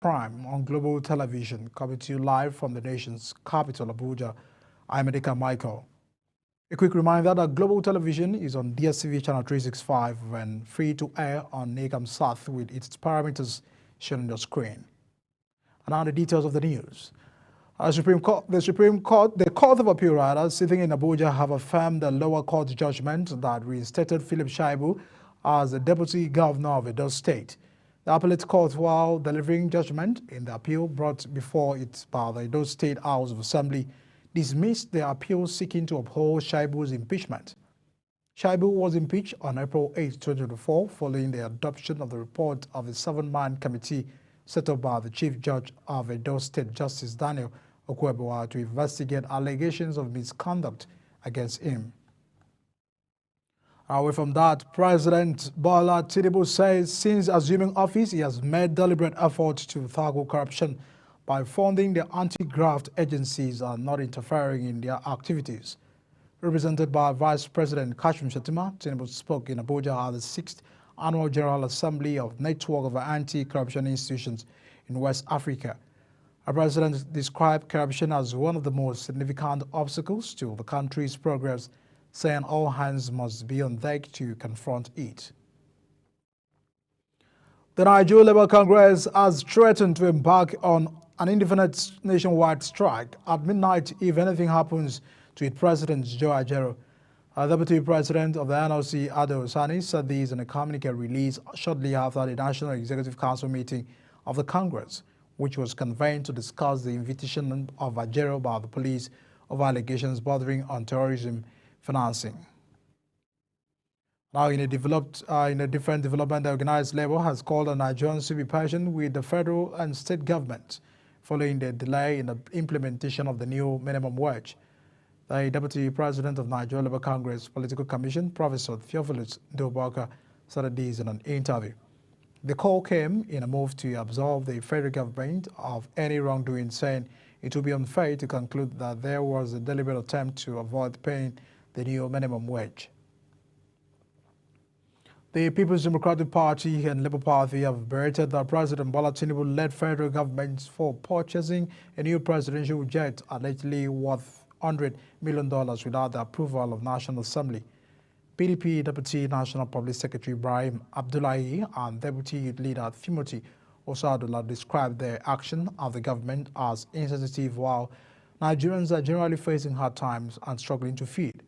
Prime on Global Television, coming to you live from the nation's capital, Abuja. I'm Edeka Michael. A quick reminder that Global Television is on DSTV channel 365 and free to air on NACAM South with its parameters shown on your screen. And now the details of the news. The Court of Appeal rather, sitting in Abuja have affirmed the lower court judgment that reinstated Philip Shaibu as the Deputy Governor of Edo State. The appellate court, while delivering judgment in the appeal brought before it by the Edo State House of Assembly, dismissed the appeal seeking to uphold Shaibu's impeachment. Shaibu was impeached on April 8, 2024, following the adoption of the report of the seven-man committee set up by the Chief Judge of Edo State, Justice Daniel Okwuebuwa, to investigate allegations of misconduct against him. Away from that, President Bola Tinubu says since assuming office, he has made deliberate efforts to tackle corruption by funding the anti-graft agencies and not interfering in their activities. Represented by Vice President Kashim Shettima, Tinubu spoke in Abuja at the 6th Annual General Assembly of Network of Anti-Corruption Institutions in West Africa. Our president described corruption as one of the most significant obstacles to the country's progress, saying all hands must be on deck to confront it. The Nigeria Labour Congress has threatened to embark on an indefinite nationwide strike at midnight if anything happens to its President Joe Ajaero. Deputy President of the NLC, Ado Sani, said this in a communique released shortly after the National Executive Council meeting of the Congress, which was convened to discuss the invitation of Ajaero by the police of allegations bordering on terrorism financing. Now, in a different development, the organized labor has called on Nigerians to be patient with the federal and state government following the delay in the implementation of the new minimum wage. The Deputy President of Nigeria Labour Congress Political Commission, Professor Theophilus Ndobuaka, said this in an interview. The call came in a move to absolve the federal government of any wrongdoing, saying it would be unfair to conclude that there was a deliberate attempt to avoid paying the new minimum wage. The People's Democratic Party and Labour Party have berated the President Bola Tinubu-led federal government for purchasing a new presidential jet allegedly worth $100 million without the approval of National Assembly. PDP Deputy National Public Secretary Ibrahim Abdullahi and Deputy Youth Leader Timothy Osadula described the action of the government as insensitive, while Nigerians are generally facing hard times and struggling to feed.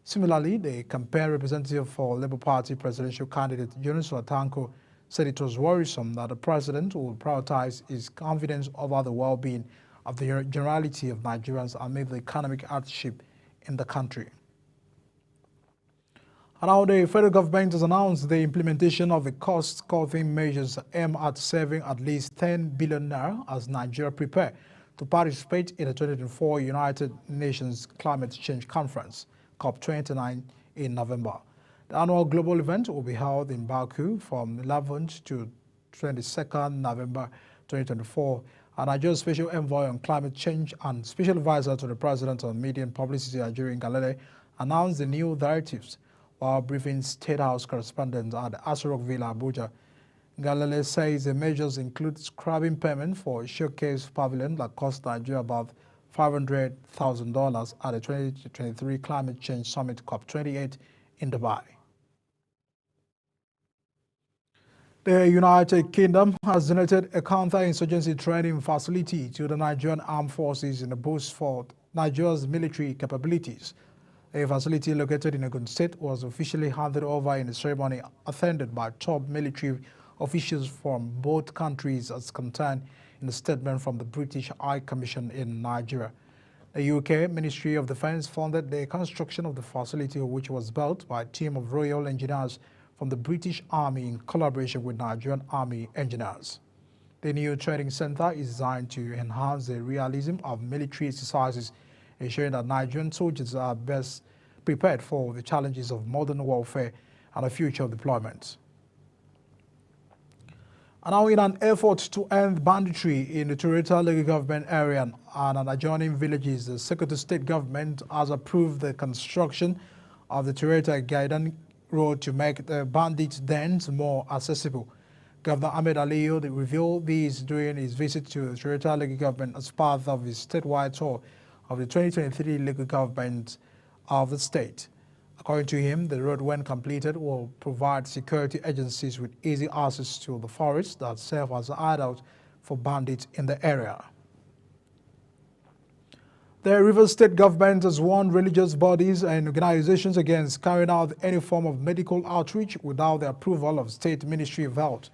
Similarly, the campaign representative for Labour Party presidential candidate Yunus Watanko said it was worrisome that the president would prioritize his confidence over the well-being of the generality of Nigerians amid the economic hardship in the country. And now the federal government has announced the implementation of the cost-cutting measures aimed at saving at least 10 billion naira as Nigeria prepare to participate in the 2024 United Nations Climate Change Conference, COP29, in November. The annual global event will be held in Baku from 11th to 22nd November 2024. And Nigeria's Special Envoy on Climate Change and Special Advisor to the President on Media and Publicity, Ajuri Ngalale, announced the new directives while briefing State House correspondents at the Aso Rock Villa, Abuja. Ngalale says the measures include scrapping payment for a showcase pavilion that cost Nigeria about $500,000 at the 2023 Climate Change Summit COP28 in Dubai. The United Kingdom has donated a counter-insurgency training facility to the Nigerian Armed Forces in a boost for Nigeria's military capabilities. A facility located in Ogun State was officially handed over in a ceremony attended by top military officials from both countries, as contained in a statement from the British High Commission in Nigeria. The UK Ministry of Defence funded the construction of the facility, which was built by a team of Royal Engineers from the British Army in collaboration with Nigerian Army engineers. The new training center is designed to enhance the realism of military exercises, ensuring that Nigerian soldiers are best prepared for the challenges of modern warfare and a future deployment. And now, in an effort to end banditry in the Toureta local government area and adjoining villages, the Sokoto state government has approved the construction of the Toureta Gaidan Road to make the bandit dens more accessible. Governor Ahmed Aliyu revealed these during his visit to the Toyota local government as part of his statewide tour of the 2023 local government of the state. According to him, the road, when completed, will provide security agencies with easy access to the forests that serve as a hideout for bandits in the area. The Rivers State government has warned religious bodies and organizations against carrying out any form of medical outreach without the approval of State Ministry of Health.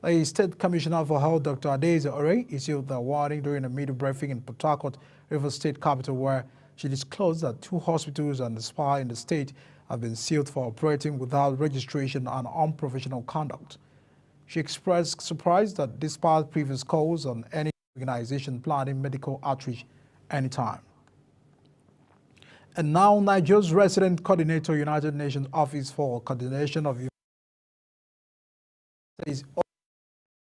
The State Commissioner for Health, Dr. Adeze Ore, issued the warning during a media briefing in Port Harcourt, Rivers State capital, where she disclosed that 2 hospitals and a spa in the state have been sealed for operating without registration and unprofessional conduct. She expressed surprise that despite previous calls on any organization planning medical outreach anytime. And now Nigeria's resident coordinator, United Nations Office for Coordination of is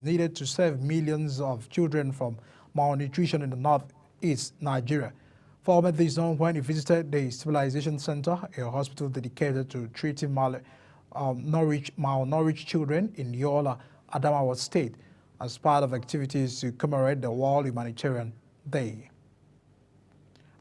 needed to save millions of children from malnutrition in the northeast Nigeria. Former this known when he visited the Stabilization Center, a hospital dedicated to treating malnourished children in Yola, Adamawa State, as part of activities to commemorate the World Humanitarian Day.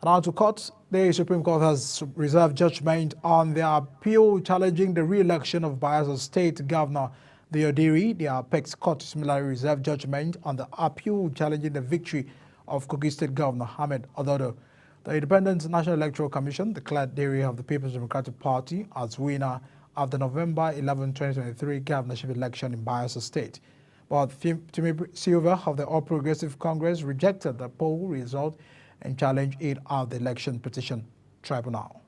And now to court, the Supreme Court has reserved judgment on the appeal challenging the re-election of Bayelsa State Governor Deodiri. The Apex Court similarly reserved judgment on the appeal challenging the victory of Kogi State Governor Ahmed Ododo. The Independent National Electoral Commission declared Diri of the People's Democratic Party as winner of the November 11, 2023 governorship election in Bayelsa State. But Timi Silva of the All Progressive Congress rejected the poll result and challenged it at the Election Petition Tribunal.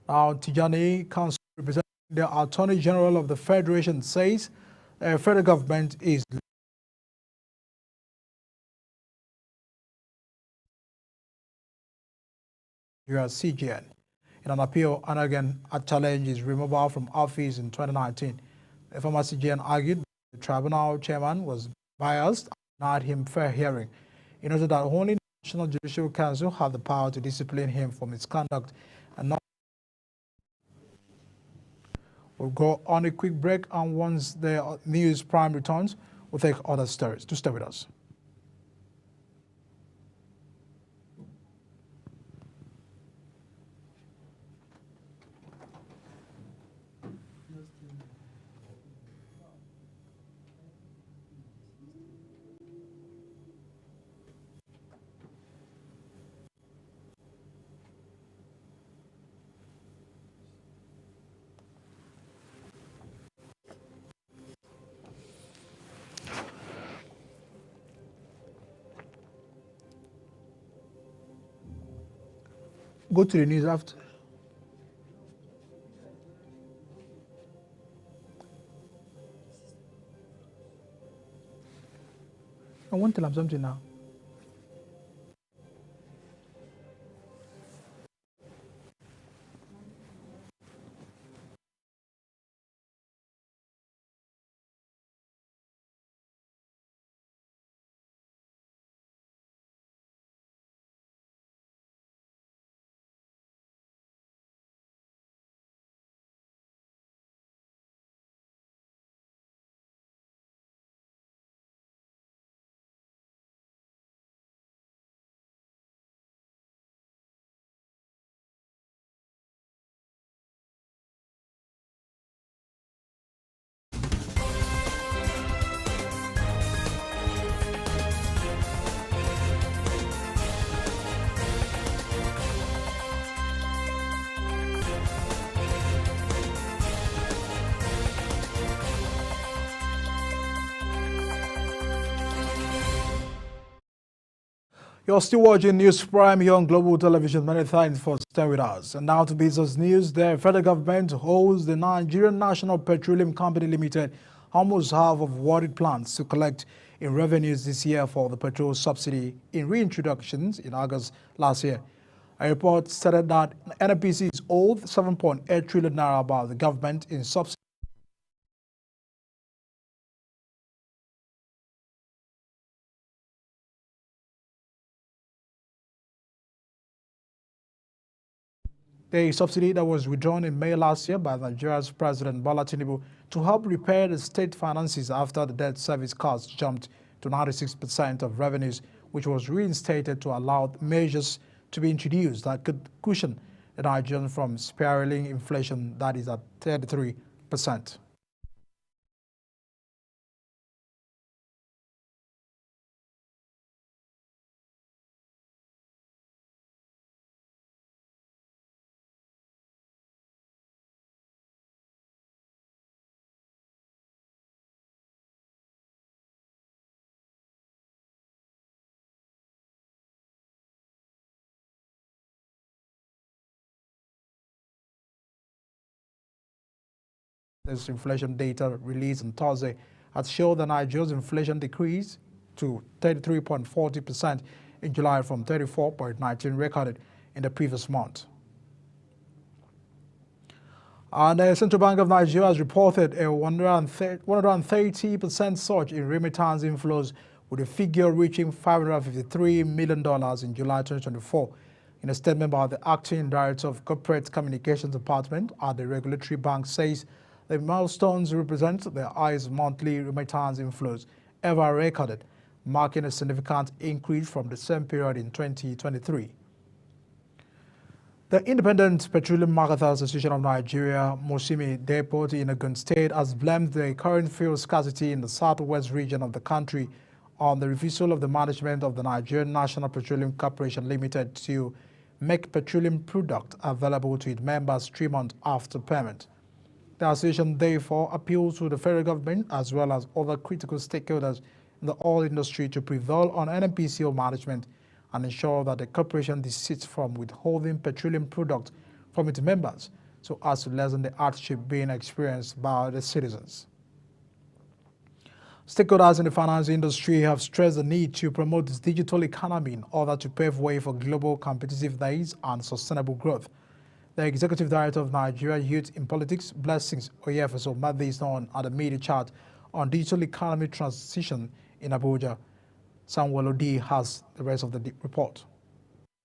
Now, Tijani Council, representing the Attorney General of the Federation, says the federal government is CGN. In an appeal, Anagan challenged his removal from office in 2019. The former CGN argued the tribunal chairman was biased and denied him fair hearing. He noted that only the National Judicial Council had the power to discipline him for misconduct and not. We'll go on a quick break, and once the News Prime returns, we'll take other stories. Do stay with us. Go to the news after. I want to tell him something now. You're still watching News Prime here on Global Television. Many thanks for staying with us. And now to business news. The federal government holds the Nigerian National Petroleum Company Limited almost half of what it plans to collect in revenues this year for the petrol subsidy in reintroductions in August last year. A report stated that NNPC is owed 7.8 trillion naira by the government in subsidy. The subsidy that was withdrawn in May last year by Nigeria's President Bola Tinubu to help repair the state finances after the debt service costs jumped to 96% of revenues, which was reinstated to allow measures to be introduced that could cushion the Nigerian from spiraling inflation that is at 33%. This inflation data released on Thursday has shown that Nigeria's inflation decreased to 33.40% in July from 34.19% recorded in the previous month. And the Central Bank of Nigeria has reported a 130% surge in remittance inflows, with the figure reaching $553 million in July 2024. In a statement by the Acting Director of Corporate Communications Department at the regulatory bank says the milestones represent the highest monthly remittance inflows ever recorded, marking a significant increase from the same period in 2023. The Independent Petroleum Marketers Association of Nigeria, Mosimi Depot in Ogun State, has blamed the current fuel scarcity in the southwest region of the country on the refusal of the management of the Nigerian National Petroleum Corporation Limited to make petroleum product available to its members 3 months after payment. The association therefore appeals to the federal government as well as other critical stakeholders in the oil industry to prevail on NNPCL management and ensure that the corporation desists from withholding petroleum products from its members so as to lessen the hardship being experienced by the citizens. Stakeholders in the finance industry have stressed the need to promote this digital economy in order to pave way for global competitiveness and sustainable growth. The Executive Director of Nigeria Youth in Politics, Blessings Oyefeso, made this known at a media chat on digital economy transition in Abuja. Samuel Odi has the rest of the report.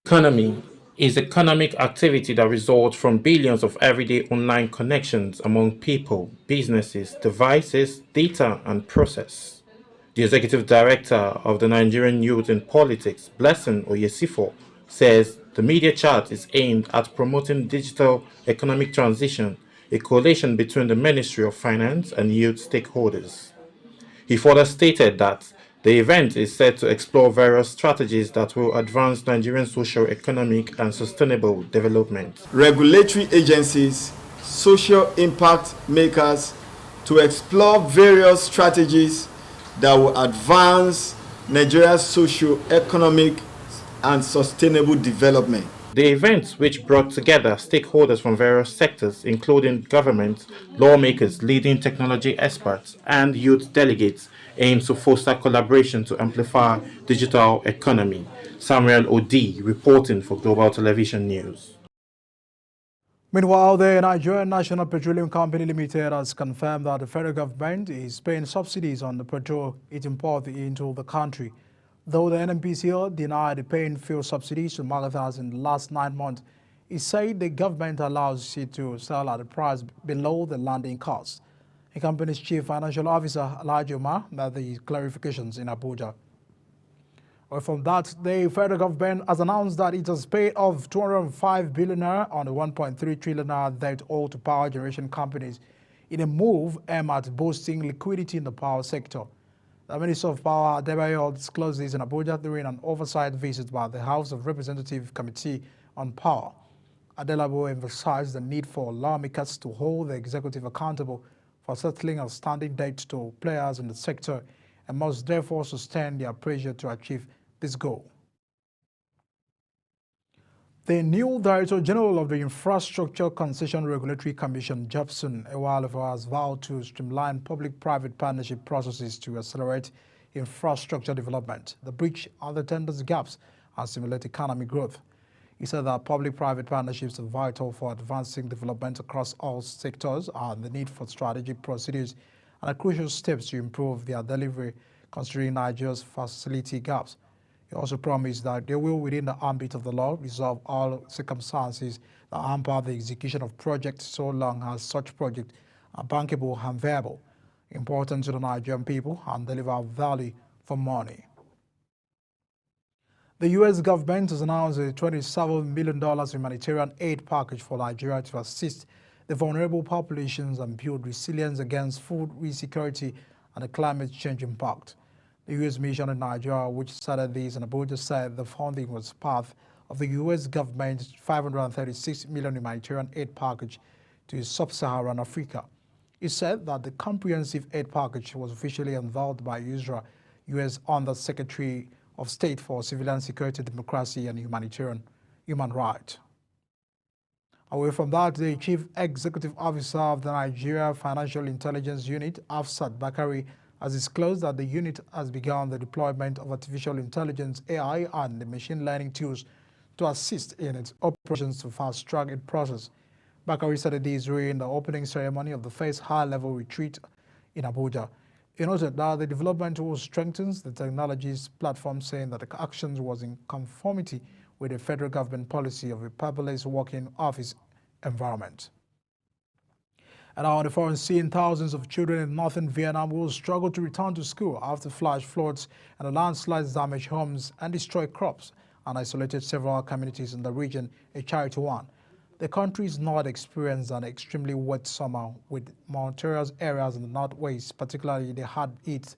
Economy is economic activity that results from billions of everyday online connections among people, businesses, devices, data, and process. The Executive Director of the Nigerian Youth in Politics, Blessing Oyefeso, says the media chat is aimed at promoting digital economic transition, a coalition between the Ministry of Finance and youth stakeholders. He further stated that the event is set to explore various strategies that will advance Nigerian socio-economic and sustainable development. Regulatory agencies, social impact makers to explore various strategies that will advance Nigeria's socio-economic and sustainable development. The event, which brought together stakeholders from various sectors, including government, lawmakers, leading technology experts, and youth delegates, aims to foster collaboration to amplify digital economy. Samuel Odi reporting for Global Television News. Meanwhile, the Nigerian National Petroleum Company Limited has confirmed that the federal government is paying subsidies on the petrol it imports into the country. Though the NNPCL denied paying fuel subsidies to marketers in the last 9 months, it said the government allows it to sell at a price below the landing cost. The company's chief financial officer, Alhaji Umar, made the clarifications in Abuja. From that, the federal government has announced that it has paid off 205 billion naira on the 1.3 trillion naira debt owed to power generation companies in a move aimed at boosting liquidity in the power sector. The Minister of Power, Adebayo, disclosed this in Abuja during an oversight visit by the House of Representatives Committee on Power. Adelabo emphasized the need for lawmakers to hold the executive accountable for settling outstanding debt to players in the sector and must therefore sustain their pressure to achieve this goal. The new Director General of the Infrastructure Concession Regulatory Commission, Jobson Ewalifo, has vowed to streamline public-private partnership processes to accelerate infrastructure development, the bridge other tenders gaps, and stimulate economic growth. He said that public-private partnerships are vital for advancing development across all sectors and the need for strategic procedures and crucial steps to improve their delivery, considering Nigeria's facility gaps. He also promised that they will, within the ambit of the law, resolve all circumstances that hamper the execution of projects so long as such projects are bankable and viable, important to the Nigerian people, and deliver value for money. The U.S. government has announced a $27 million humanitarian aid package for Nigeria to assist the vulnerable populations and build resilience against food insecurity and the climate change impact. The U.S. mission in Nigeria, which started this in Abuja, said the funding was part of the U.S. government's $536 million humanitarian aid package to sub-Saharan Africa. It said that the comprehensive aid package was officially unveiled by U.S. Under-Secretary of State for Civilian Security, Democracy and Human Rights. Away from that, the Chief Executive Officer of the Nigeria Financial Intelligence Unit, Afsat Bakari, has disclosed that the unit has begun the deployment of artificial intelligence, AI, and the machine learning tools to assist in its operations to fast-track its process. Bakari said this during the opening ceremony of the first high-level retreat in Abuja. He noted that the development tool strengthens the technology's platform, saying that the actions was in conformity with the federal government policy of a paperless working office environment. And on the foreign scene, thousands of children in northern Vietnam will struggle to return to school after flash floods and landslides damage homes and destroy crops and isolated several communities in the region, a charity one. The country's north experienced an extremely wet summer with mountainous areas in the northwest, particularly the hard-hit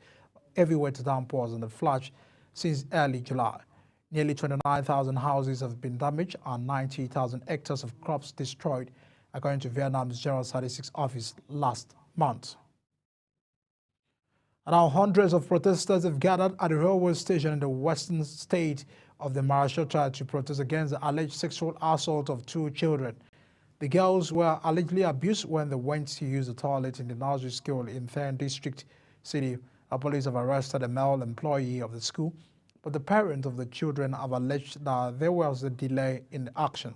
heavy wet downpours and the flash since early July. Nearly 29,000 houses have been damaged and 90,000 hectares of crops destroyed, according to Vietnam's General Statistics Office last month. And now hundreds of protesters have gathered at a railway station in the western state of the Maharashtra to protest against the alleged sexual assault of 2 children. The girls were allegedly abused when they went to use the toilet in the nursery school in Thane District City. Police have arrested a male employee of the school, but the parents of the children have alleged that there was a delay in the action.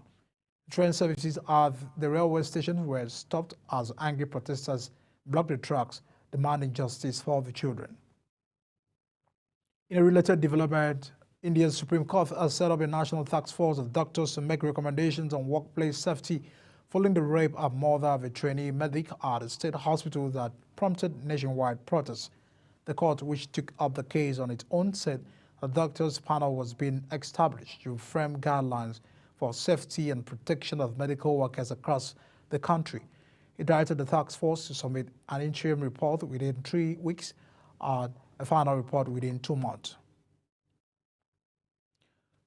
Train services at the railway station were stopped as angry protesters blocked the tracks, demanding justice for the children. In a related development, India's Supreme Court has set up a national task force of doctors to make recommendations on workplace safety following the rape of mother of a trainee medic at a state hospital that prompted nationwide protests. The court, which took up the case on its own, said a doctors' panel was being established to frame guidelines for safety and protection of medical workers across the country. It directed the task force to submit an interim report within 3 weeks and a final report within 2 months.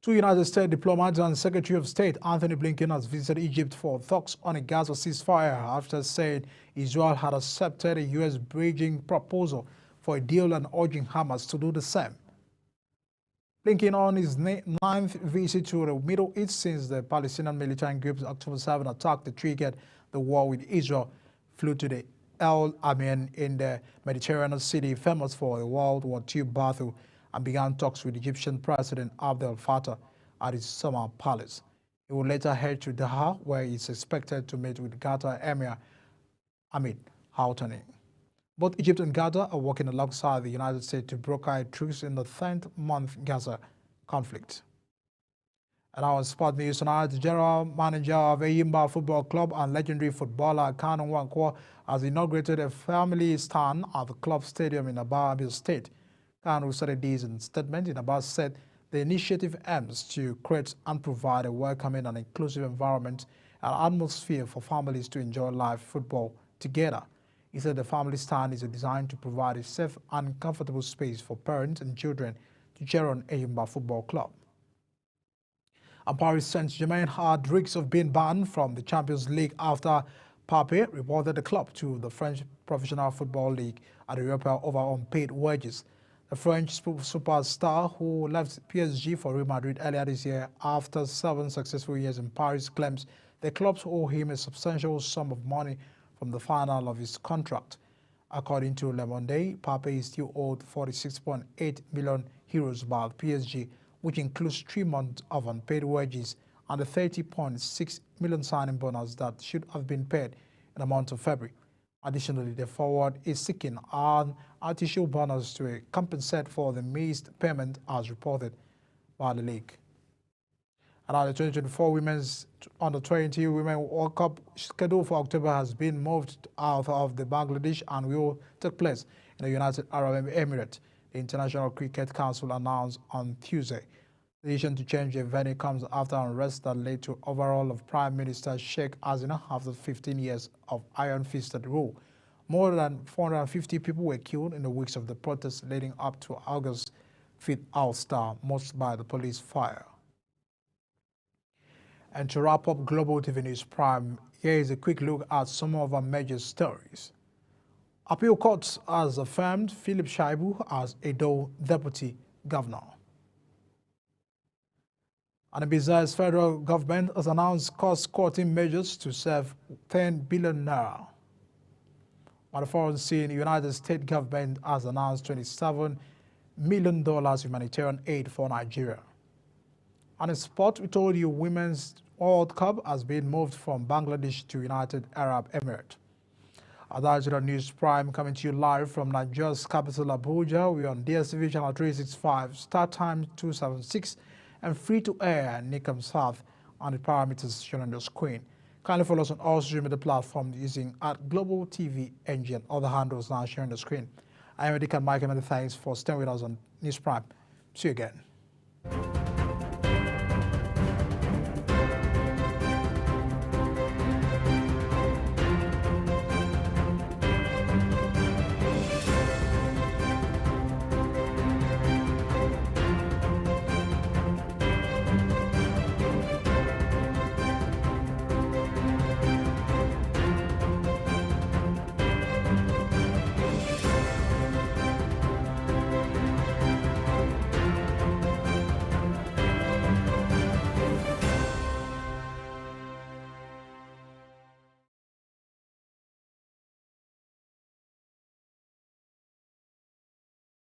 2 United States diplomats and Secretary of State Anthony Blinken has visited Egypt for talks on a Gaza ceasefire after saying Israel had accepted a U.S. bridging proposal for a deal and urging Hamas to do the same. Blinken, on his 9th visit to the Middle East since the Palestinian militant group's October 7 attack that triggered the war with Israel, flew to the El Amin in the Mediterranean city famous for a World War II battle and began talks with Egyptian President Abdel Fattah at his summer palace. He will later head to Doha, where he is expected to meet with Qatar Emir Hamid Al Thani. Both Egypt and Qatar are working alongside the United States to broker a truce in the 10th-month Gaza conflict. And our sport news tonight, the general manager of Eyimba Football Club and legendary footballer Kanu Nwankwo has inaugurated a family stand at the club stadium in Aba, Abia State. Kanu said this in a statement. In Aba said the initiative aims to create and provide a welcoming and inclusive environment and atmosphere for families to enjoy live football together. He said the family stand is designed to provide a safe and comfortable space for parents and children to cheer on Eyimba Football Club. And Paris Saint-Germain had risks of being banned from the Champions League after Pape reported the club to the French Professional Football League at Europa over unpaid wages. The French superstar, who left PSG for Real Madrid earlier this year after 7 successful years in Paris, claims the clubs owe him a substantial sum of money from the final of his contract. According to Le Monde, Pape is still owed 46.8 million euros by PSG, which includes 3 months of unpaid wages and the 30.6 million signing bonus that should have been paid in the month of February. Additionally, the forward is seeking an artificial bonus to compensate for the missed payment, as reported. by the league. And now the 2024 Women's Under-20 Women World Cup scheduled for October has been moved out of the Bangladesh and will take place in the United Arab Emirates, the International Cricket Council announced on Tuesday. The decision to change the venue comes after unrest that led to overall of Prime Minister Sheikh Hasina after 15 years of iron-fisted rule. More than 450 people were killed in the weeks of the protests leading up to August 5th outstar, most by the police fire. And to wrap up Global TV News Prime, here is a quick look at some of our major stories. Appeal Court has affirmed Philip Shaibu as Edo Deputy Governor. And besides, federal government has announced cost-cutting measures to save 10 billion naira. On the foreign scene, the United States government has announced $27 million humanitarian aid for Nigeria. On in sport, we told you Women's World Cup has been moved from Bangladesh to United Arab Emirates. That's the News Prime coming to you live from Nigeria's capital, Abuja. We're on DSTV channel 365, start time 276, and free to air Nikam South on the parameters shown on your screen. Kindly follow us on all social media platforms using @Global TV NG and other handles now sharing the screen. I am Edikan Mike, and many thanks for staying with us on News Prime. See you again.